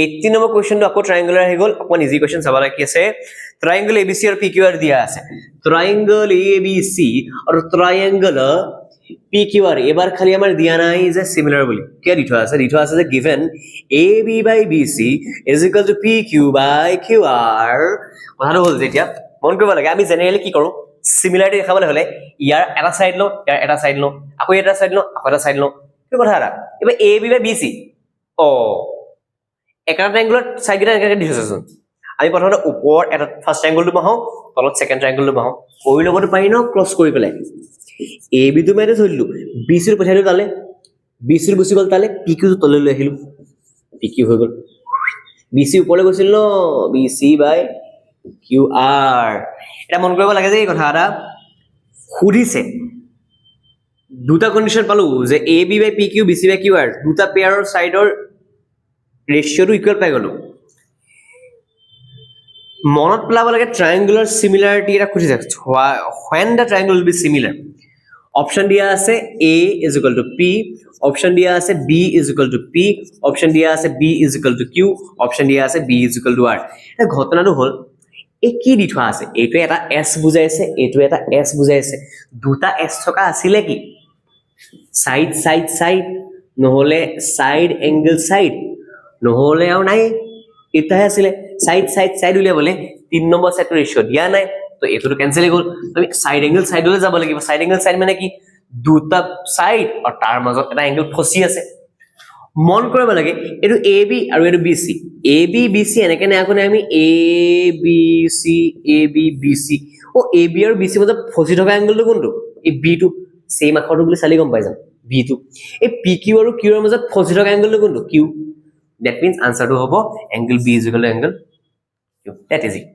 18 number কোৱেশ্চনটো আকৌ ট্ৰায়াঙ্গুলাৰ হৈ গ'ল অকমান ইজি কোৱেশ্চন চাব লাগি আছে ট্ৰায়াঙ্গল ABC আৰু PQR দিয়া আছে ট্ৰায়াঙ্গল ABC আৰু ট্ৰায়াঙ্গল PQR এবাৰ খালি আমাৰ দিয়া নাই যে সিমিলাৰ বুলি কি দি থোৱা আছে যে given AB by BC is equal to PQ by QR কথাটো হ'ল যেতিয়া মন কৰিব লাগে আমি জেনেৰেলি কি কৰো সিমিলাৰিটি দেখাবলৈ হলে ইয়াৰ এটা সাইড লো ইয়াৰ এটা সাইড লো আকৌ এটা সাইড লো আকৌ এটা সাইড লো কি কথা এটা এবাৰ AB by BC ও একটা ট্ৰায়াঙ্গুলাৰ সাইড গিটা এনেকে দিছাচোন আমি প্ৰথমতে ওপৰ এটা ফাৰ্স্ট ট্ৰায়াঙ্গলটো বহাও তলত সেকেন্ড ট্ৰায়াঙ্গলটো বহাও কৰি লগতো পাৰি ন ক্ৰস কৰি পেলাই AB টো মেৰে ধৰিলো BC ৰ পঠাইলো তালে BC ৰ গুচি গল তালে PQ টো তলে লৈ আহিলো PQ হৈ গল BC ওপৰলৈ গৈছিল ন BC by QR এটা মন কৰিব লাগে যে এই কথা এটা খুদিছে দুটা কন্ডিশন পালো যে AB by PQ BC by QR দুটা পেয়াৰৰ সাইডৰ রেশিও টু ইকুয়াল পাই গলো মনত পেলাব লাগে ট্রায়াঙ্গুলার সিমিলারিটি এটা খুঁজে যাচ্ছে when the triangle will be similar option দিয়া আছে A is equal to P option দিয়া আছে B is equal to P option দিয়া আছে B is equal to Q option দিয়া আছে B is equal to R এটা ঘটনাটো হল এই কি দি থোৱা আছে এইটো এটা S বুজাইছে এইটো এটা S বুজাইছে দুটা S থকা আছিল কি সাইড সাইড সাইড নহলে সাইড এঙ্গেল সাইড নহলে আৰু নাই এটাহে আছিল সাইড সাইড সাইড উলিয়াবলে 3 নম্বৰ সাইড ৰেশিও দিয়া নাই তো এটো ক্যান্সেল হৈ গল তুমি সাইড এঙ্গেল সাইডলৈ যাব লাগিব সাইড এঙ্গেল সাইড মানে কি দুটা সাইড আৰু তাৰ মাজত এটা এঙ্গেল ফসি আছে মন কৰিব লাগে এটো AB আৰু এটো BC AB BC এনেকে না কোনে আমি ABC AB BC ও AB আৰু BC মাজত ফসি থকা এঙ্গেলটো কোনটো এই B টো সেম আখৰটো বুলি চালি গম পাই যাম B টো এই PQ আৰু Q ৰ মাজত ফসি থকা এঙ্গেলটো কোনটো Q that means answer to hobo angle B is equal to angle Q that is it